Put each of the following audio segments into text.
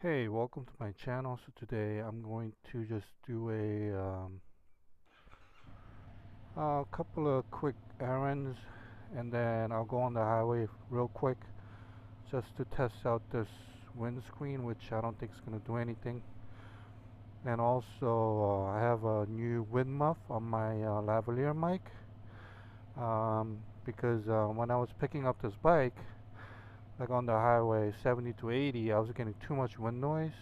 Hey, welcome to my channel. So today I'm going to just do a couple of quick errands, and then I'll go on the highway real quick just to test out this windscreen, which I don't think is going to do anything. And also I have a new wind muff on my lavalier mic, because when I was picking up this bike, like on the highway 70 to 80, I was getting too much wind noise.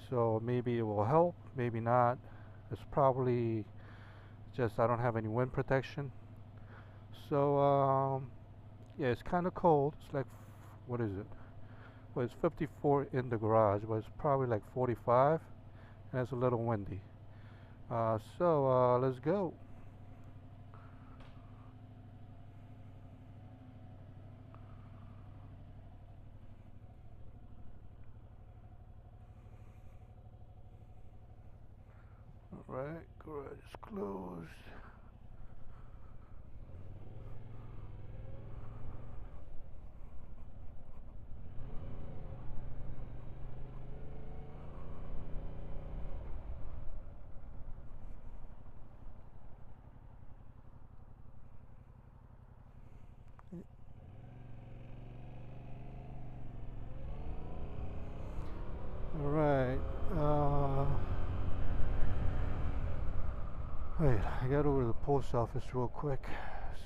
So maybe it will help, maybe not. It's probably just I don't have any wind protection. So yeah, it's kind of cold. It's like, what is it? Well, it's 54 in the garage, but it's probably like 45, and it's a little windy. So let's go. All right, garage is closed. All right. Wait, I got over to the post office real quick.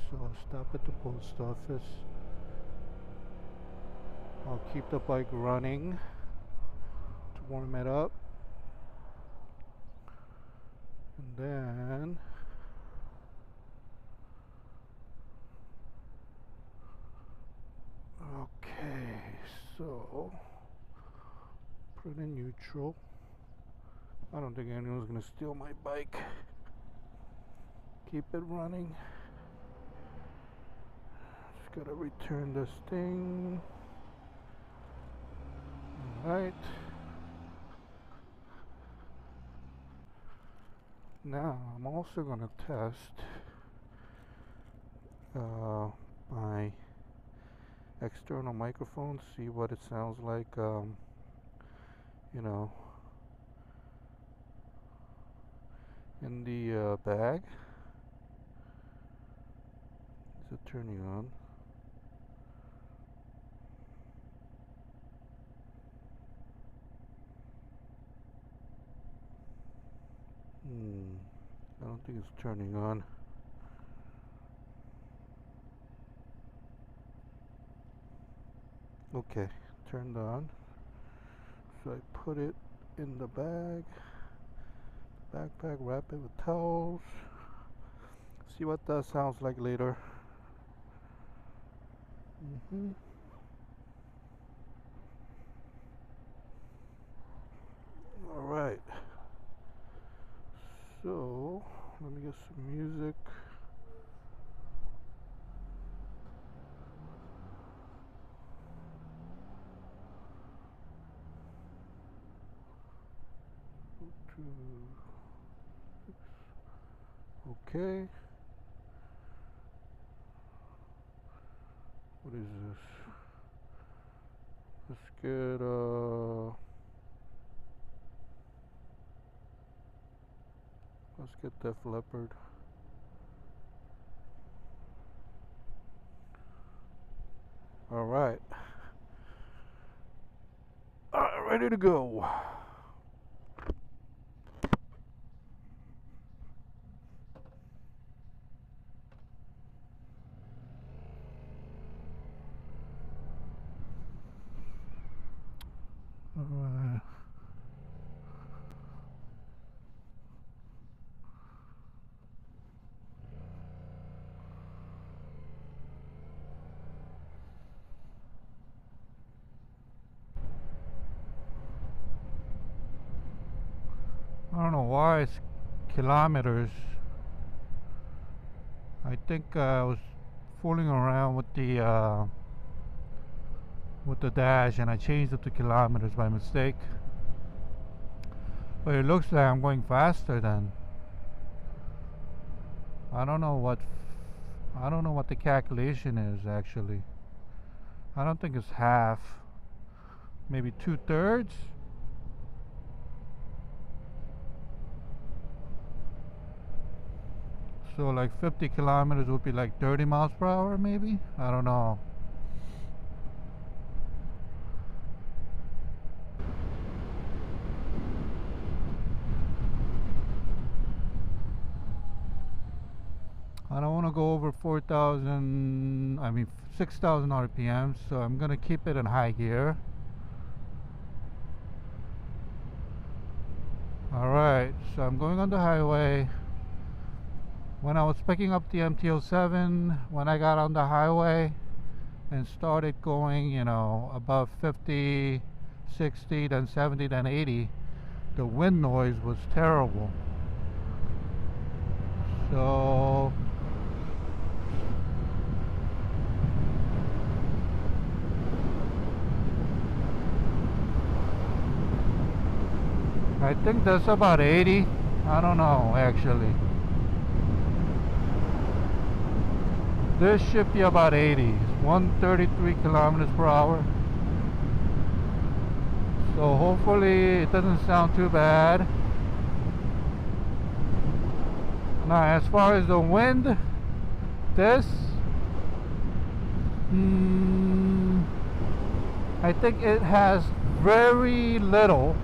So I'll stop at the post office. I'll keep the bike running to warm it up. And then okay, so put it in neutral. I don't think anyone's gonna steal my bike. Keep it running. Just gotta return this thing. Alright. Now I'm also gonna test my external microphone, see what it sounds like, you know, in the bag. Is it turning on? I don't think it's turning on. Okay, turned on. So I put it in the bag, backpack, wrap it with towels. See what that sounds like later. All right. So let me get some music. Okay. What is this? Let's get Def Leppard. All right. Ready to go. All right. I don't know why it's kilometers. I think I was fooling around with the dash, and I changed it to kilometers by mistake. But it looks like I'm going faster than. I don't know what the calculation is actually. I don't think it's half. Maybe 2/3. So like 50 kilometers would be like 30 miles per hour maybe? I don't know. I don't want to go over 4,000, I mean 6,000 RPM, so I'm gonna keep it in high gear. Alright, so I'm going on the highway. When I was picking up the MT-07, when I got on the highway and started going, you know, above 50, 60, then 70, then 80, the wind noise was terrible. So I think that's about 80. I don't know actually. This should be about 80. It's 133 kilometers per hour. So hopefully it doesn't sound too bad. Now as far as the wind, this I think it has very little.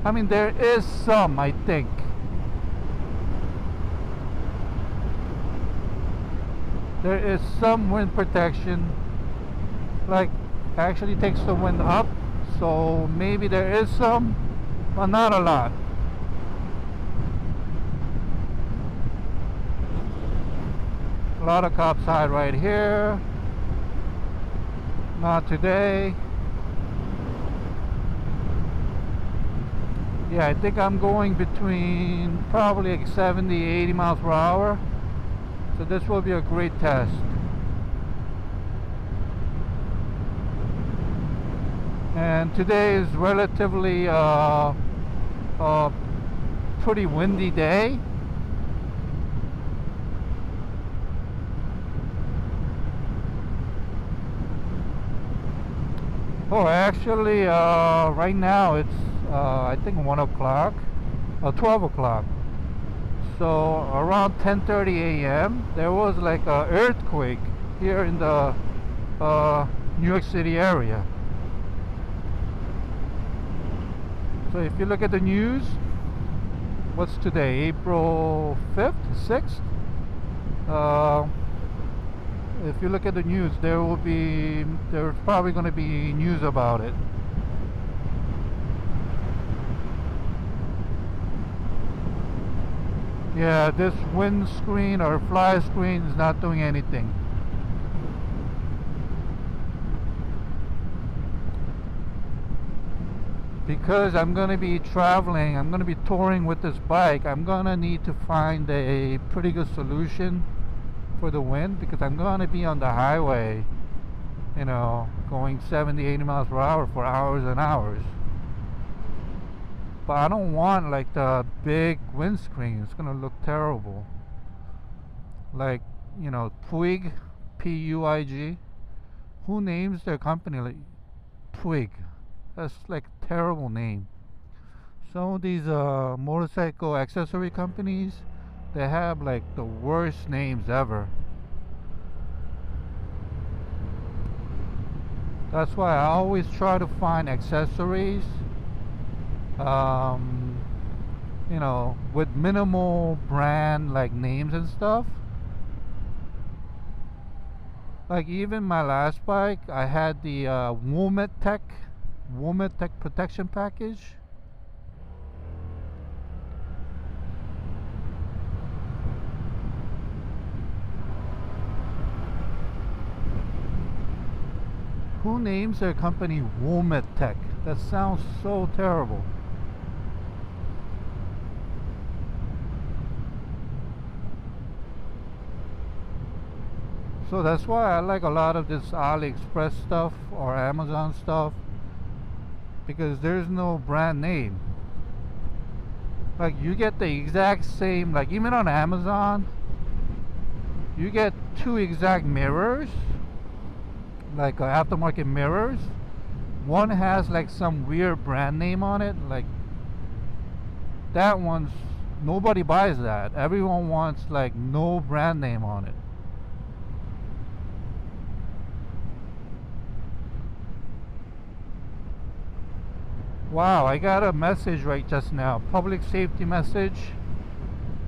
I mean, there is some, I think. There is some wind protection. Like, actually takes the wind up. So maybe there is some, but not a lot. A lot of cops hide right here. Not today. Yeah, I think I'm going between probably like 70, 80 miles per hour. So this will be a great test. And today is relatively pretty windy day. Oh, actually, right now it's I think 1 o'clock or 12 o'clock. So around 10:30 a.m. there was like an earthquake here in the New York City area. So if you look at the news, what's today? April 5th, 6th? If you look at the news, there's probably going to be news about it. Yeah, this windscreen or fly screen is not doing anything. Because I'm going to be traveling, I'm going to be touring with this bike, I'm going to need to find a pretty good solution for the wind, because I'm going to be on the highway, you know, going 70, 80 miles per hour for hours and hours. But I don't want like the big windscreen. It's gonna look terrible. Like, you know, Puig, P-U-I-G. Who names their company like Puig? That's like a terrible name. Some of these motorcycle accessory companies, they have like the worst names ever. That's why I always try to find accessories you know, with minimal brand like names and stuff. Like even my last bike, I had the Wometech protection package. Who names their company Wometech? That sounds so terrible. So that's why I like a lot of this AliExpress stuff or Amazon stuff, because there's no brand name. Like you get the exact same, like even on Amazon, you get two exact mirrors, like aftermarket mirrors. One has like some weird brand name on it, like that one's Nobody buys that. Everyone wants like no brand name on it. Wow, I got a message right just now. Public safety message.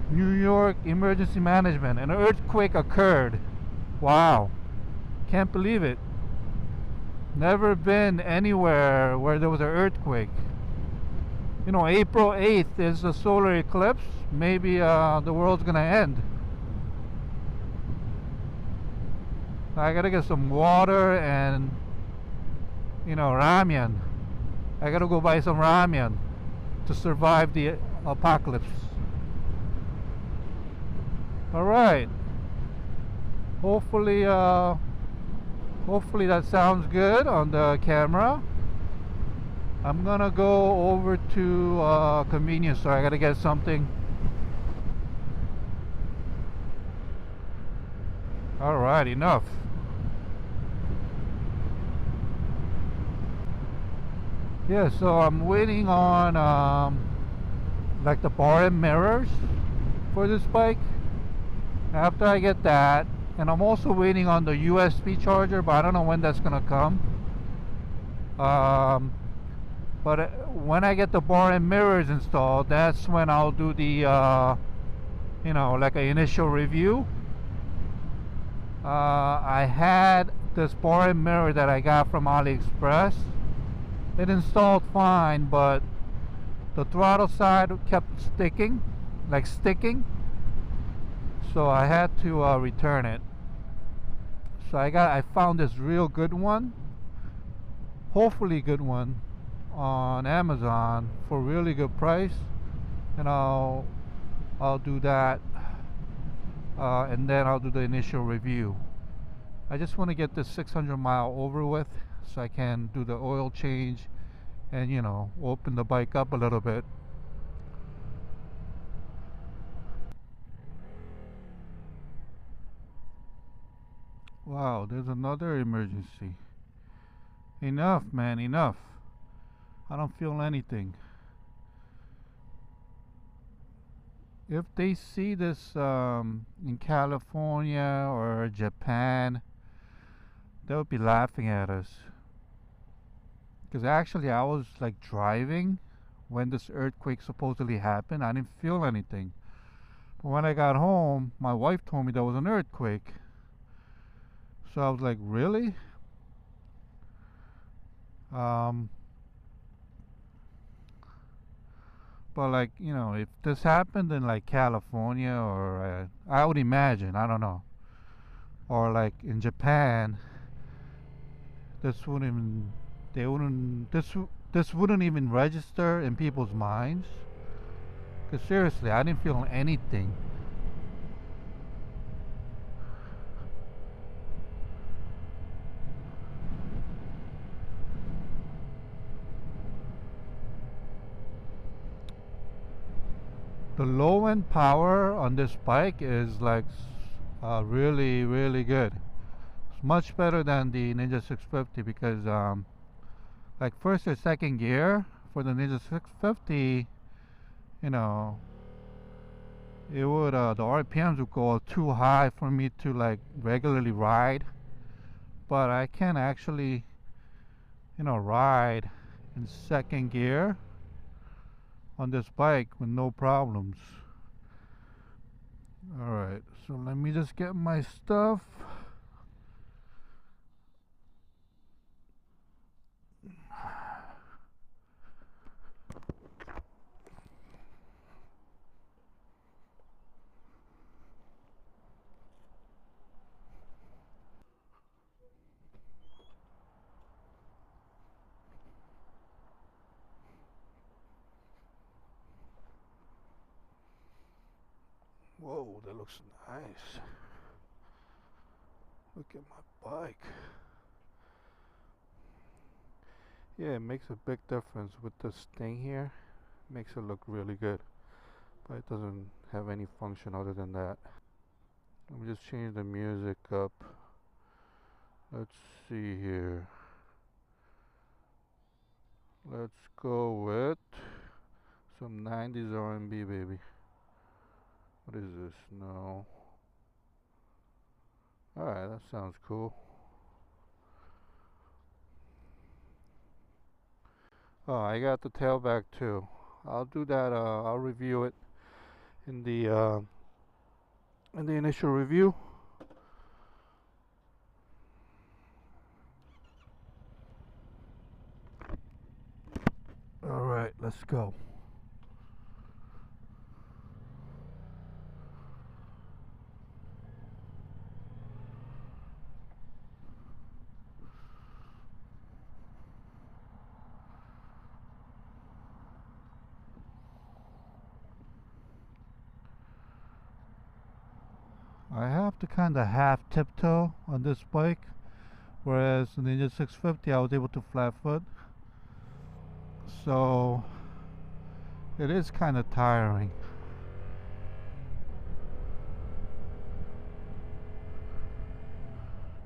New York Emergency Management. An earthquake occurred. Wow. Can't believe it. Never been anywhere where there was an earthquake. You know, April 8th is a solar eclipse. Maybe the world's gonna end. I gotta get some water and, you know, ramen. I gotta go buy some ramen to survive the apocalypse. Alright. Hopefully that sounds good on the camera. I'm gonna go over to convenience store. I gotta get something. Alright, enough. Yeah, so I'm waiting on like the bar and mirrors for this bike. After I get that, and I'm also waiting on the USB charger, but I don't know when that's gonna come. But when I get the bar and mirrors installed, that's when I'll do the you know, like an initial review. I had this bar and mirror that I got from AliExpress. It installed fine, but the throttle side kept sticking, so I had to return it. So I found this real good one, hopefully good one, on Amazon for really good price, and I'll do that, and then I'll do the initial review. I just want to get this 600-mile over with so I can do the oil change and, you know, open the bike up a little bit. Wow, there's another emergency. Enough, man, enough. I don't feel anything. If they see this in California or Japan, they'll be laughing at us. Because actually I was like driving when this earthquake supposedly happened. I didn't feel anything. But when I got home, my wife told me there was an earthquake. So I was like, really? But like, you know, if this happened in like California or I would imagine, I don't know, or like in Japan, this wouldn't even, they wouldn't, this wouldn't even register in people's minds. Because seriously, I didn't feel anything. The low end power on this bike is like really, really good. It's much better than the Ninja 650 because like first or second gear for the Ninja 650, you know, it would the RPMs would go too high for me to like regularly ride. But I can actually, you know, ride in second gear on this bike with no problems. Alright, so let me just get my stuff. Whoa, that looks nice. Look at my bike. Yeah, it makes a big difference with this thing here. Makes it look really good. But it doesn't have any function other than that. Let me just change the music up. Let's see here. Let's go with some 90s R&B, baby. What is this? No. Alright, that sounds cool. Oh, I got the tailback too. I'll do that. I'll review it in the initial review. All right, let's go. I have to kind of half tiptoe on this bike, whereas the Ninja 650 I was able to flat foot. So it is kind of tiring.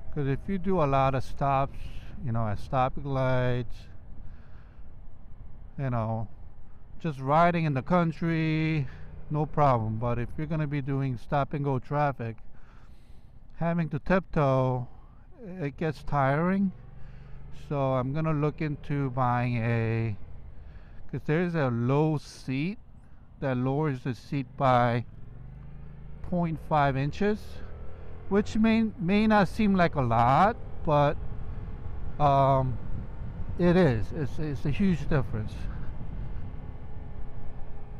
Because if you do a lot of stops, you know, at stopping lights, you know, just riding in the country, no problem. But if you're going to be doing stop and go traffic, having to tiptoe, it gets tiring. So I'm going to look into buying because there's a low seat that lowers the seat by 0.5 inches, which may not seem like a lot, but it is. It's a huge difference,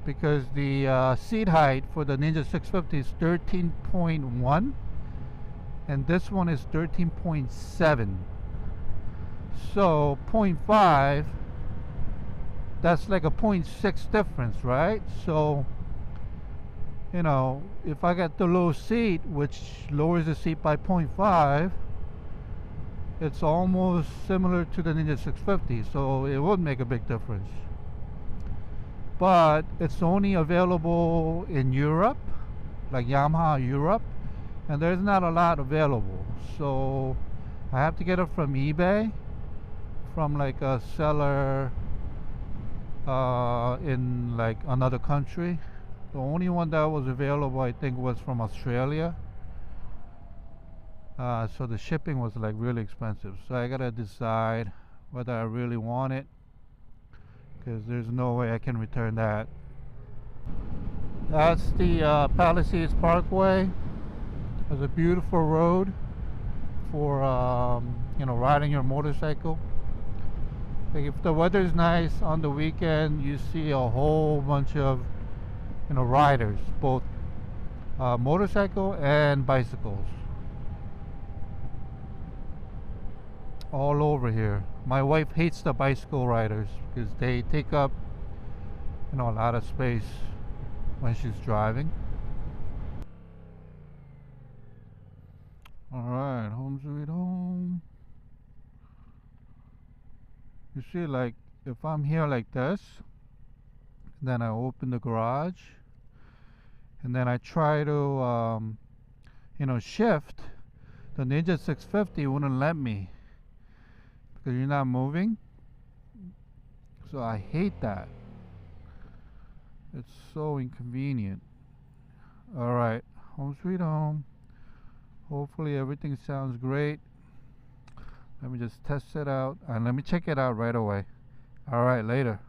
because the seat height for the Ninja 650 is 13.1 and this one is 13.7. So 0.5, that's like a 0.6 difference, right? So, you know, if I get the low seat, which lowers the seat by 0.5, it's almost similar to the Ninja 650, so it would make a big difference. But it's only available in Europe, like Yamaha Europe, and there's not a lot available. So I have to get it from eBay, from like a seller in like another country. The only one that was available, I think, was from Australia. So the shipping was like really expensive. So I gotta decide whether I really want it, because there's no way I can return that. That's the Palisades Parkway. It's a beautiful road for you know, riding your motorcycle. Like if the weather is nice on the weekend, you see a whole bunch of, you know, riders, both motorcycle and bicycles, all over here. My wife hates the bicycle riders because they take up, you know, a lot of space when she's driving. Alright, home sweet home. You see, like if I'm here like this, then I open the garage and then I try to you know, shift, the Ninja 650 wouldn't let me because you're not moving. So I hate that. It's so inconvenient. Alright, home sweet home. Hopefully everything sounds great. Let me just test it out and let me check it out right away. Alright, later.